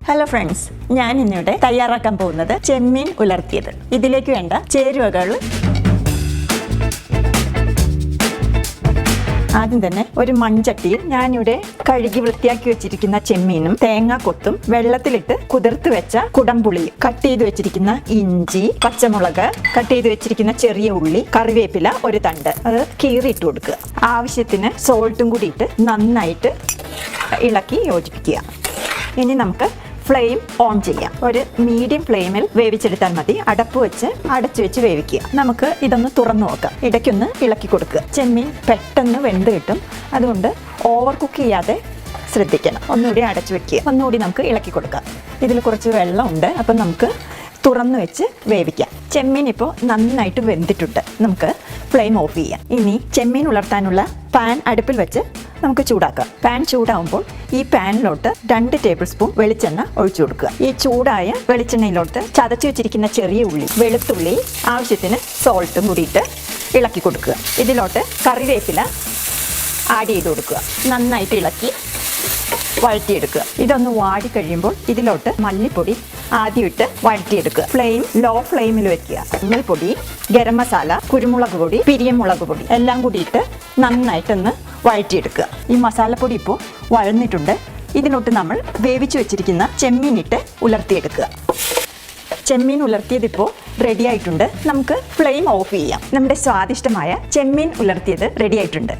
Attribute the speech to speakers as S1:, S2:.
S1: Hello friends, ഞാൻ ഇന്നിവിടെ തയ്യാറാക്കാൻ പോകുന്നത് ചെമ്മീൻ ഉലർത്തിയത്. ഇതിലേക്ക് വേണ്ട ചേരുവകൾ ആദ്യം തന്നെ ഒരു മൺചട്ടിയിൽ ഞാനിവിടെ കഴുകി വൃത്തിയാക്കി വെച്ചിരിക്കുന്ന ചെമ്മീനും തേങ്ങാക്കൊത്തും വെള്ളത്തിലിട്ട് കുതിർത്ത് വെച്ച കുടംപുളിയും കട്ട് ചെയ്ത് വെച്ചിരിക്കുന്ന ഇഞ്ചി, പച്ചമുളക്, കട്ട് ചെയ്ത് വെച്ചിരിക്കുന്ന ചെറിയ ഉള്ളി, കറിവേപ്പില ഒരു തണ്ട്, അത് കീറിയിട്ട് കൊടുക്കുക. ആവശ്യത്തിന് സോൾട്ടും കൂടി ഇട്ട് നന്നായിട്ട് ഇളക്കി യോജിപ്പിക്കുക. ഇനി നമുക്ക് ഫ്ലെയിം ഓൺ ചെയ്യാം. ഒരു മീഡിയം ഫ്ലെയിമിൽ വേവിച്ചെടുത്താൽ മതി. അടപ്പ് വെച്ച് അടച്ചു വെച്ച് വേവിക്കുക. നമുക്ക് ഇതൊന്ന് തുറന്നു നോക്കാം. ഇടയ്ക്കൊന്ന് ഇളക്കി കൊടുക്കുക. ചെമ്മീൻ പെട്ടെന്ന് വെന്ത് കിട്ടും. അതുകൊണ്ട് ഓവർ കുക്ക് ചെയ്യാതെ ശ്രദ്ധിക്കണം. ഒന്നുകൂടി അടച്ചു വെക്കുക. ഒന്നുകൂടി നമുക്ക് ഇളക്കി കൊടുക്കാം. ഇതിൽ കുറച്ച് വെള്ളമുണ്ട്, അപ്പം നമുക്ക് തുറന്നു വെച്ച് വേവിക്കാം. ചെമ്മീൻ ഇപ്പോൾ നന്നായിട്ട് വെന്തിട്ടുണ്ട്. നമുക്ക് ഫ്ലെയിം ഓഫ് ചെയ്യാം. ഇനി ചെമ്മീൻ ഉലർത്താനുള്ള പാൻ അടുപ്പിൽ വെച്ച് നമുക്ക് ചൂടാക്കാം. പാൻ ചൂടാവുമ്പോൾ ഈ പാനിലോട്ട് 2 ടേബിൾ സ്പൂൺ വെളിച്ചെണ്ണ ഒഴിച്ചു കൊടുക്കുക. ഈ ചൂടായ വെളിച്ചെണ്ണയിലോട്ട് ചതച്ചു വെച്ചിരിക്കുന്ന ചെറിയ ഉള്ളി, വെളുത്തുള്ളി, ആവശ്യത്തിന് സോൾട്ടും കൂടിയിട്ട് ഇളക്കി കൊടുക്കുക. ഇതിലോട്ട് കറിവേപ്പില ആഡ് ചെയ്ത് കൊടുക്കുക. നന്നായിട്ട് ഇളക്കി വഴറ്റിയെടുക്കുക. ഇതൊന്ന് വാടി കഴിയുമ്പോൾ ഇതിലോട്ട് മല്ലിപ്പൊടി ആദ്യം ഇട്ട് വഴറ്റിയെടുക്കുക. ഫ്ലെയിം ലോ ഫ്ലെയിമിൽ വെക്കുക. മഞ്ഞൾപ്പൊടി, ഗരം മസാല, കുരുമുളക് പൊടി, പിരിയമുളക് പൊടി എല്ലാം കൂടിയിട്ട് നന്നായിട്ടൊന്ന് വഴറ്റിയെടുക്കുക. ഈ മസാലപ്പൊടി ഇപ്പോൾ വഴന്നിട്ടുണ്ട്. ഇതിലോട്ട് നമ്മൾ വേവിച്ചു വെച്ചിരിക്കുന്ന ചെമ്മീനിട്ട് ഉലർത്തിയെടുക്കുക. ചെമ്മീൻ ഉലർത്തിയതിപ്പോൾ റെഡി ആയിട്ടുണ്ട്. നമുക്ക് ഫ്ലെയിം ഓഫ് ചെയ്യാം. നമ്മുടെ സ്വാദിഷ്ടമായ ചെമ്മീൻ ഉലർത്തിയത് റെഡി ആയിട്ടുണ്ട്.